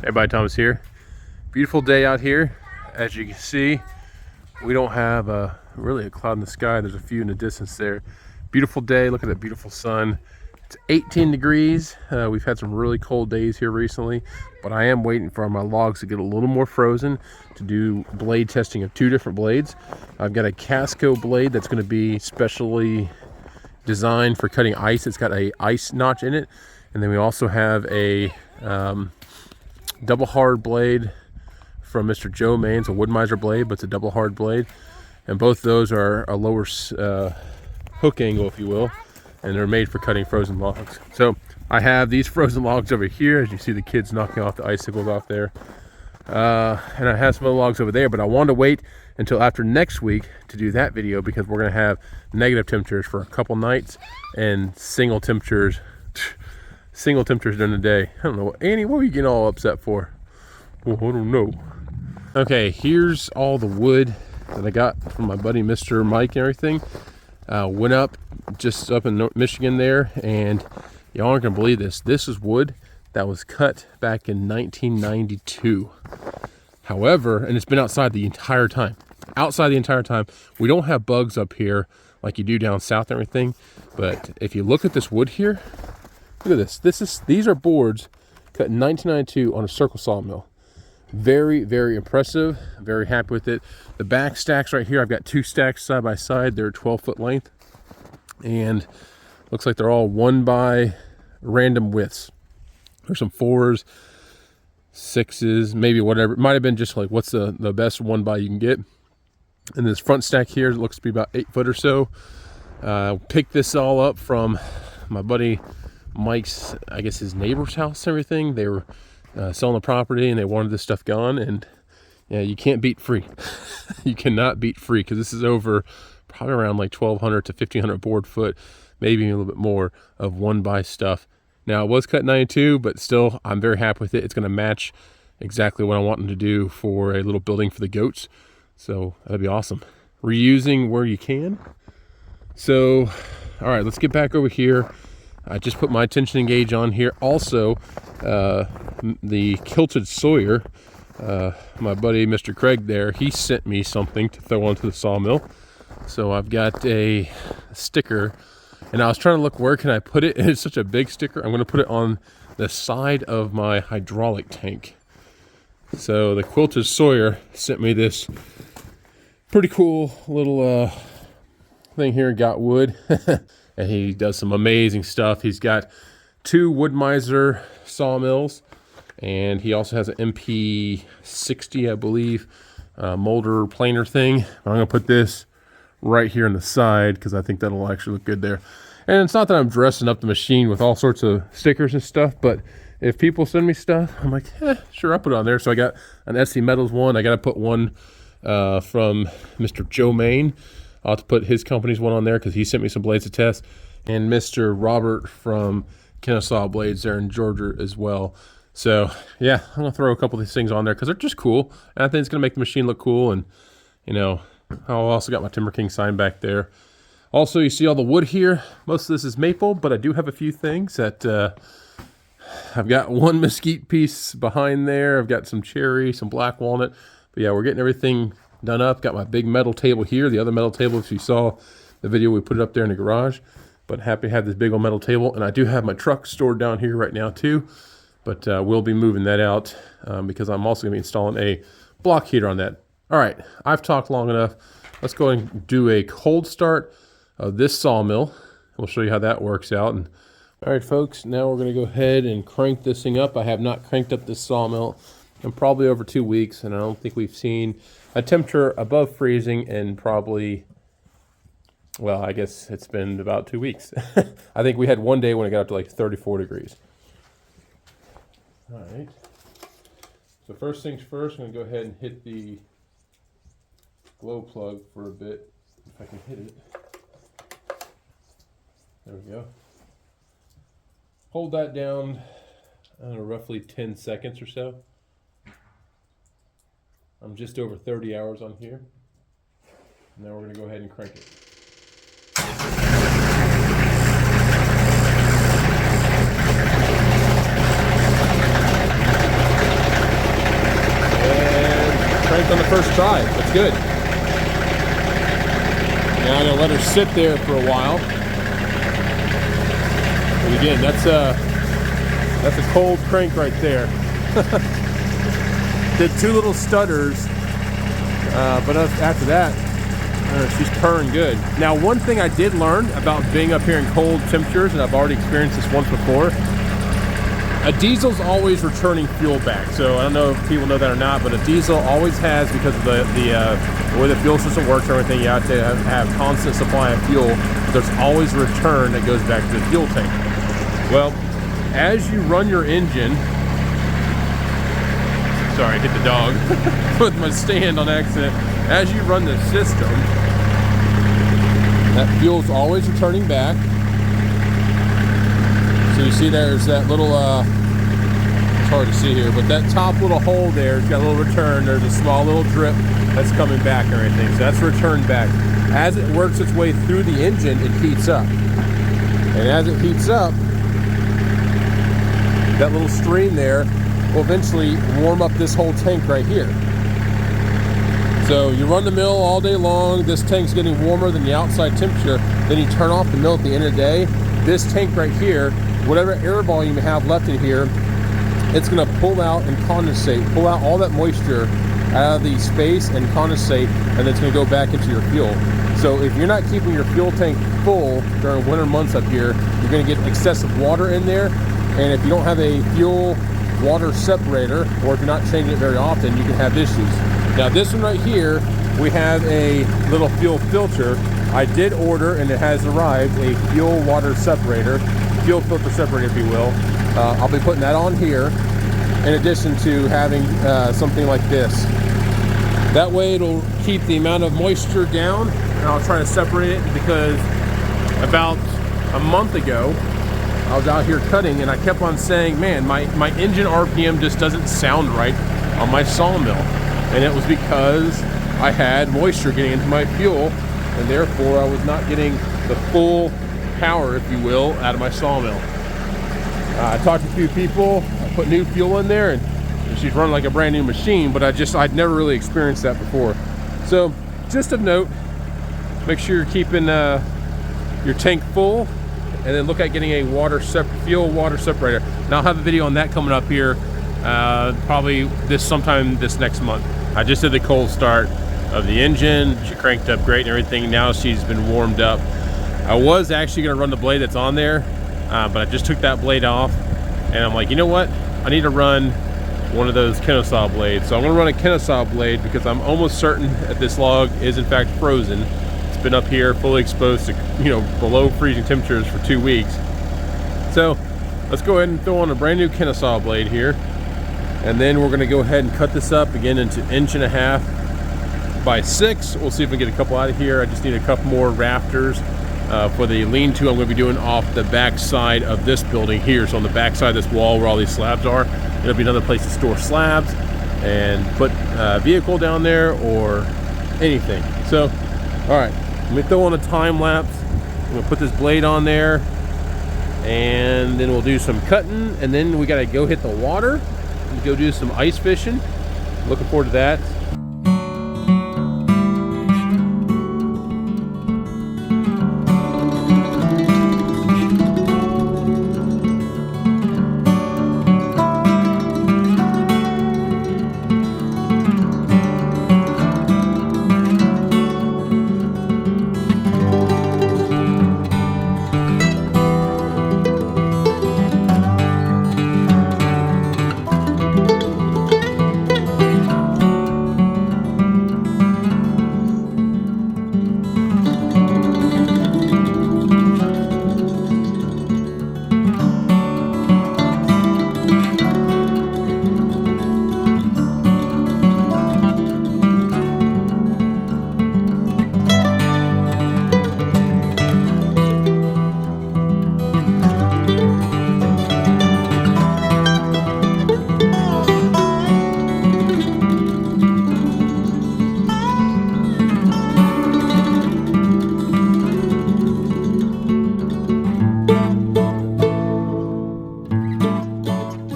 Everybody, Thomas here. Beautiful day out here. As you can see, we don't have really a cloud in the sky. There's a few in the distance there. Beautiful day. Look at that beautiful sun. It's 18 degrees. We've had some really cold days here recently, but I am waiting for my logs to get a little more frozen to do blade testing of two different blades. I've got a Casco blade that's going to be specially designed for cutting ice. It's got a ice notch in it, and then we also have a double hard blade from Mr. Joe Main. It's a wood miser blade, but it's a double hard blade, and both those are a lower hook angle, if you will, and they're made for cutting frozen logs. So I have these frozen logs over here, as you see the kids knocking off the icicles off there, and I have some other logs over there, but I wanted to wait until after next week to do that video because we're going to have negative temperatures for a couple nights and single temperatures during the day. I don't know, Annie, what are you getting all upset for? Well, I don't know. Okay, here's all the wood that I got from my buddy Mr. Mike and everything. Went up just up in Michigan there, and y'all aren't gonna believe this. This is wood that was cut back in 1992. However, and it's been outside the entire time. We don't have bugs up here like you do down south and everything, but if you look at this wood here, look at this. These are boards cut in 1992 on a circle sawmill. Very, very impressive. Very happy with it. The back stacks right here, I've got two stacks side by side. They're 12-foot length, and looks like they're all 1 by random widths. There's some 4s, 6s, maybe whatever. It might have been just like what's the best 1 by you can get. And this front stack here, it looks to be about 8 foot or so. Picked this all up from my buddy Mike's, I guess his neighbor's house and everything. They were selling the property and they wanted this stuff gone, and yeah, you can't beat free. You cannot beat free, because this is over probably around like 1,200 to 1,500 board foot, maybe a little bit more of 1 by stuff. Now it was cut 92, but still I'm very happy with it. It's going to match exactly what I want them to do for a little building for the goats, so that'd be awesome. Reusing where you can. So all right, let's get back over here. I just put my tensioning gauge on here. Also, the kilted Sawyer, my buddy Mr. Craig there, he sent me something to throw onto the sawmill. So I've got a sticker, and I was trying to look where can I put it, and it's such a big sticker. I'm going to put it on the side of my hydraulic tank. So the quilted Sawyer sent me this pretty cool little thing here. Got wood. And he does some amazing stuff. He's got 2 wood miser sawmills, and he also has an MP60, I believe, molder planer thing. I'm gonna put this right here on the side because I think that'll actually look good there. And it's not that I'm dressing up the machine with all sorts of stickers and stuff, but if people send me stuff, I'm like, sure, I'll put it on there. So I got an SC Metals one. I got to put one from Mr. Joe Main. I'll have to put his company's one on there because he sent me some blades to test. And Mr. Robert from Kenne-SAW blades there in Georgia as well. So yeah, I'm going to throw a couple of these things on there because they're just cool. And I think it's going to make the machine look cool. And, you know, I've also got my Timber King sign back there. Also, you see all the wood here. Most of this is maple, but I do have a few things that I've got one mesquite piece behind there. I've got some cherry, some black walnut. But yeah, we're getting everything done up. Got my big metal table here. The other metal table, if you saw the video, we put it up there in the garage. But happy to have this big old metal table. And I do have my truck stored down here right now too. But we'll be moving that out because I'm also going to be installing a block heater on that. All right, I've talked long enough. Let's go and do a cold start of this sawmill. We'll show you how that works out. And all right, folks, now we're going to go ahead and crank this thing up. I have not cranked up this sawmill in probably over 2 weeks, and I don't think we've seen a temperature above freezing in probably, well, I guess it's been about 2 weeks. I think we had one day when it got up to like 34 degrees. All right. So first things first, I'm going to go ahead and hit the glow plug for a bit, if I can hit it. There we go. Hold that down, I don't know, roughly 10 seconds or so. I'm just over 30 hours on here. Now we're going to go ahead and crank it. on the first try. That's good. Now I'm gonna let her sit there for a while. And again, that's a cold crank right there. Did 2 little stutters, but after that, she's purring good. Now, one thing I did learn about being up here in cold temperatures, and I've already experienced this once before, a diesel's always returning fuel back. So I don't know if people know that or not, but a diesel always has, because of the way the fuel system works and everything, you have to have constant supply of fuel. There's always a return that goes back to the fuel tank. Well, as you run your engine, sorry, I hit the dog with my stand on accident. As you run the system, that fuel's always returning back. So you see there's that little, it's hard to see here, but that top little hole there, it's got a little return. There's a small little drip that's coming back and everything. So that's returned back. As it works its way through the engine, it heats up. And as it heats up, that little stream there will eventually warm up this whole tank right here. So you run the mill all day long, this tank's getting warmer than the outside temperature, then you turn off the mill at the end of the day, this tank right here, whatever air volume you have left in here, it's gonna pull out and condensate, pull out all that moisture out of the space and condensate, and it's gonna go back into your fuel. So if you're not keeping your fuel tank full during winter months up here, you're gonna get excessive water in there, and if you don't have a fuel water separator, or if you're not changing it very often, you can have issues. Now this one right here, we have a little fuel filter. I did order, and it has arrived, a fuel water separator, fuel filter separator if you will. I'll be putting that on here, in addition to having something like this. That way it'll keep the amount of moisture down, and I'll try to separate it, because about a month ago, I was out here cutting, and I kept on saying, man, my engine RPM just doesn't sound right on my sawmill. And it was because I had moisture getting into my fuel, and therefore I was not getting the full power, if you will, out of my sawmill. I talked to a few people, I put new fuel in there, and she's running like a brand new machine, but I'd never really experienced that before. So, just of note, make sure you're keeping your tank full, and then look at getting a fuel water separator. Now I'll have a video on that coming up here, probably sometime this next month. I just did the cold start of the engine. She cranked up great and everything. Now she's been warmed up. I was actually gonna run the blade that's on there, but I just took that blade off, and I'm like, you know what? I need to run one of those Kenne-SAW blades. So I'm gonna run a Kenne-SAW blade, because I'm almost certain that this log is in fact frozen. It's been up here fully exposed to, below freezing temperatures for 2 weeks. So let's go ahead and throw on a brand new Kenne-SAW blade here. And then we're gonna go ahead and cut this up again into 1.5 inches by 6. We'll see if we can get a couple out of here. I just need a couple more rafters for the lean-to I'm gonna be doing off the back side of this building here. So on the back side of this wall where all these slabs are, it'll be another place to store slabs and put a vehicle down there or anything. So, all right, let me throw on a time lapse. I'm gonna put this blade on there, and then we'll do some cutting, and then we gotta go hit the water and go do some ice fishing. Looking forward to that.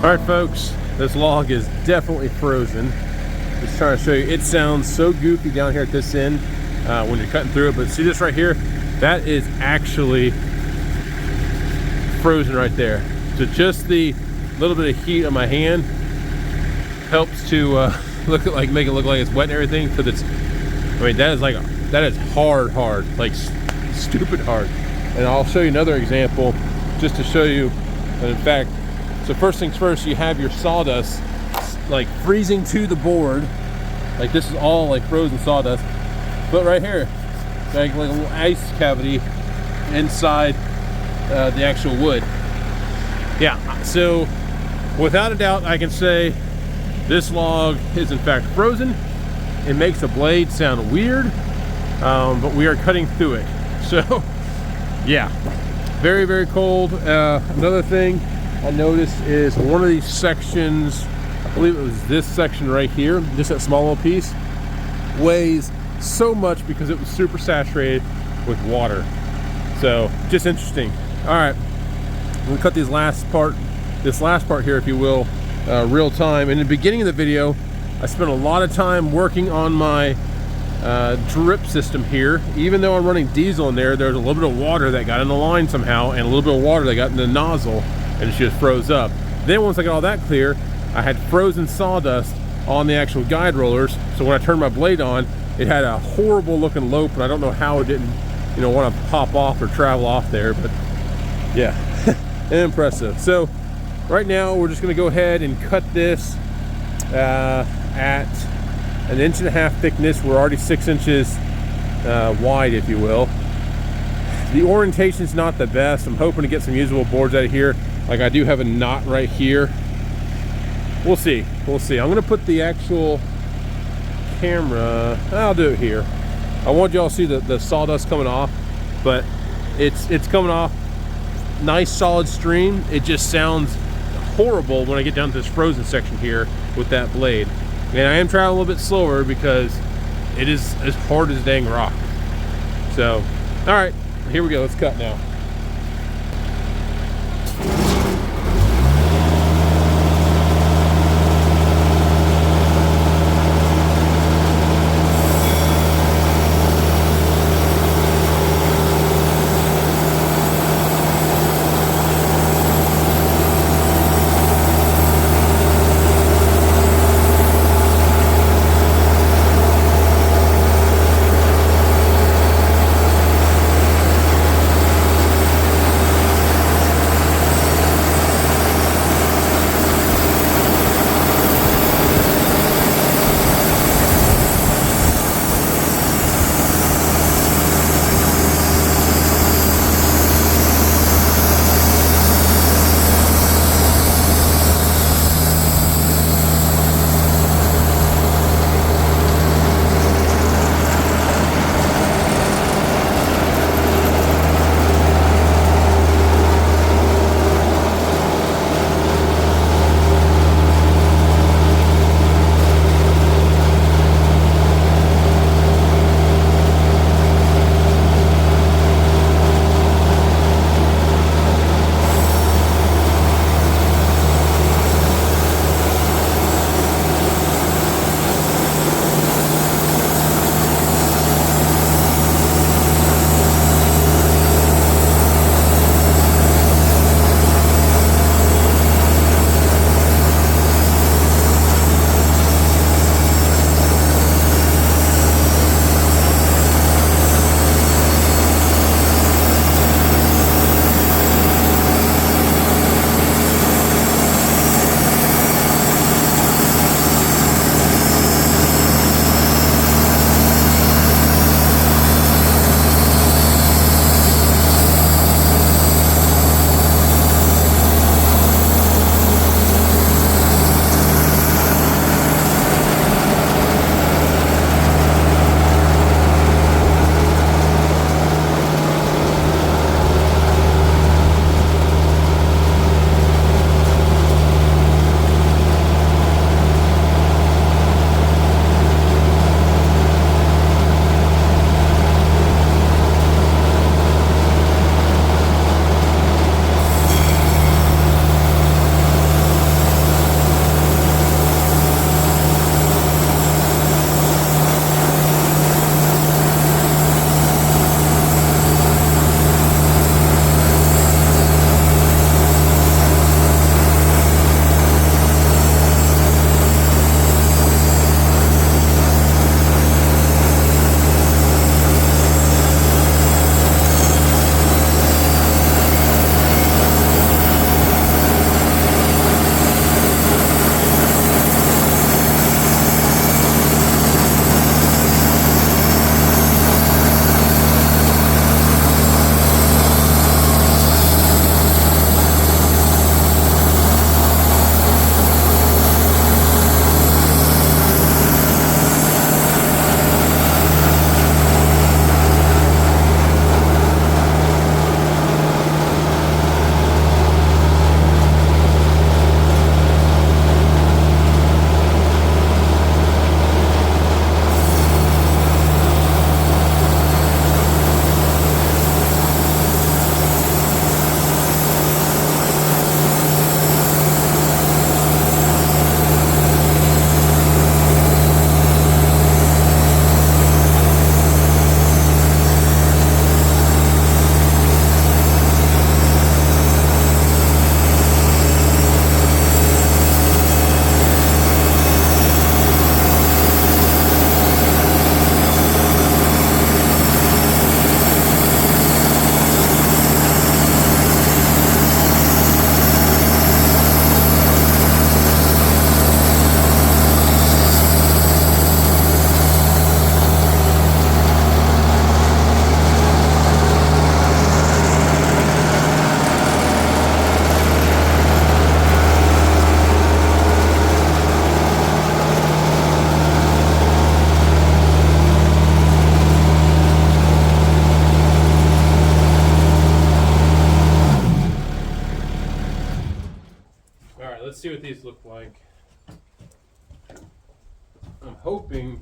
All right, folks, this log is definitely frozen. Just trying to show you. It sounds so goofy down here at this end when you're cutting through it, but see this right here? That is actually frozen right there. So just the little bit of heat on my hand helps to make it look like it's wet and everything. Because it's, I mean, that is hard, like stupid hard. And I'll show you another example just to show you that in fact. So first things first, you have your sawdust like freezing to the board. Like this is all like frozen sawdust. But right here, like a little ice cavity inside the actual wood. Yeah, so without a doubt, I can say this log is in fact frozen. It makes the blade sound weird, but we are cutting through it. So yeah, very, very cold. Another thing I noticed is one of these sections, I believe it was this section right here, just that small little piece, weighs so much because it was super saturated with water. So just interesting. All right, I'm gonna cut this last part here, if you will, real time. In the beginning of the video, I spent a lot of time working on my drip system here. Even though I'm running diesel in there's a little bit of water that got in the line somehow, and a little bit of water that got in the nozzle, and it just froze up. Then once I got all that clear, I had frozen sawdust on the actual guide rollers. So when I turned my blade on, it had a horrible looking lope, and I don't know how it didn't, want to pop off or travel off there, but yeah, impressive. So right now we're just going to go ahead and cut this at 1.5 inch thickness. We're already 6 inches wide, if you will. The orientation is not the best. I'm hoping to get some usable boards out of here. Like I do have a knot right here. We'll see. I'm going to put the actual camera, I'll do it here. I want y'all to see the sawdust coming off, but it's coming off nice solid stream. It just sounds horrible when I get down to this frozen section here with that blade. And I am trying a little bit slower because it is as hard as dang rock. So, all right, here we go. Let's cut now. these look like. I'm hoping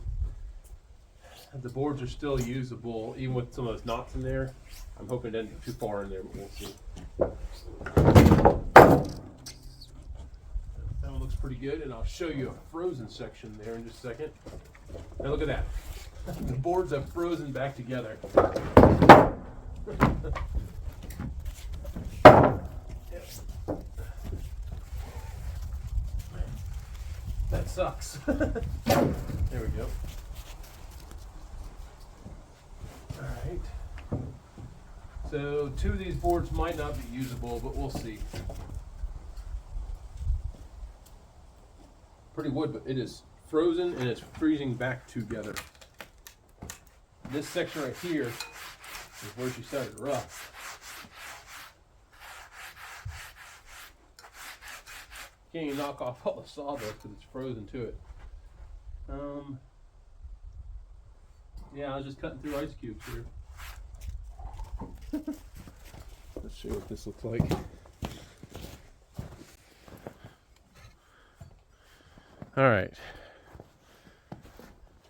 that the boards are still usable, even with some of those knots in there. I'm hoping it doesn't get too far in there, but we'll see. That one looks pretty good, and I'll show you a frozen section there in just a second. Now look at that. The boards have frozen back together. That sucks. There we go. Alright. So 2 of these boards might not be usable, but we'll see. Pretty wood, but it is frozen and it's freezing back together. This section right here is where she started to rust. Can't even knock off all the sawdust because it's frozen to it. Yeah, I was just cutting through ice cubes here. Let's show you what this looks like. All right.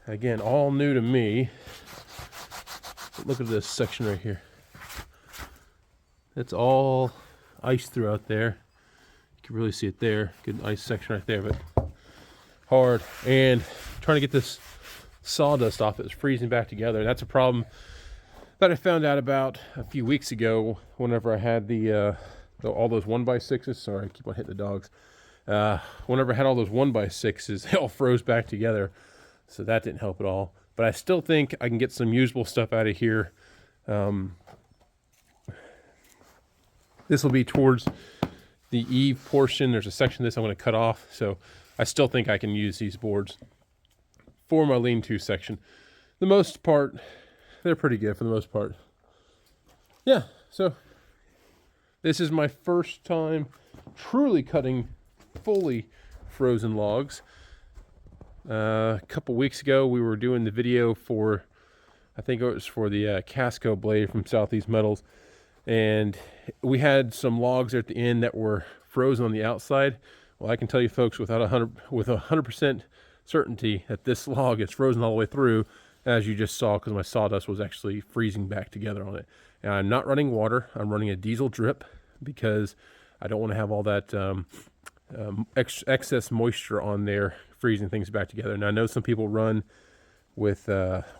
Again, all new to me. But look at this section right here. It's all ice throughout there. You can really see it there. Good ice section right there, but hard. And trying to get this sawdust off, it's freezing back together. That's a problem that I found out about a few weeks ago whenever I had all those 1x6s. Sorry, I keep on hitting the dogs. Whenever I had all those 1x6s, they all froze back together. So that didn't help at all. But I still think I can get some usable stuff out of here. This will be towards the eave portion. There's a section of this I'm going to cut off. So I still think I can use these boards for my lean-to section. The most part, they're pretty good for the most part. Yeah, so this is my first time truly cutting fully frozen logs. A couple weeks ago, we were doing the video for, I think it was for the Casco blade from Southeast Metals, and we had some logs there at the end that were frozen on the outside. Well, I can tell you folks with 100% certainty that this log is frozen all the way through, as you just saw, because my sawdust was actually freezing back together on it. And I'm not running water. I'm running a diesel drip because I don't want to have all that excess moisture on there freezing things back together. Now I know some people run with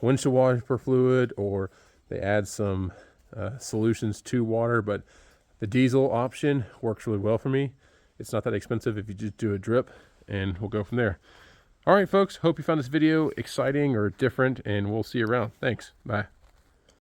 windshield wiper fluid, or they add some solutions to water, but the diesel option works really well for me. It's not that expensive if you just do a drip, and we'll go from there. All right, folks, hope you found this video exciting or different, and we'll see you around. Thanks. Bye.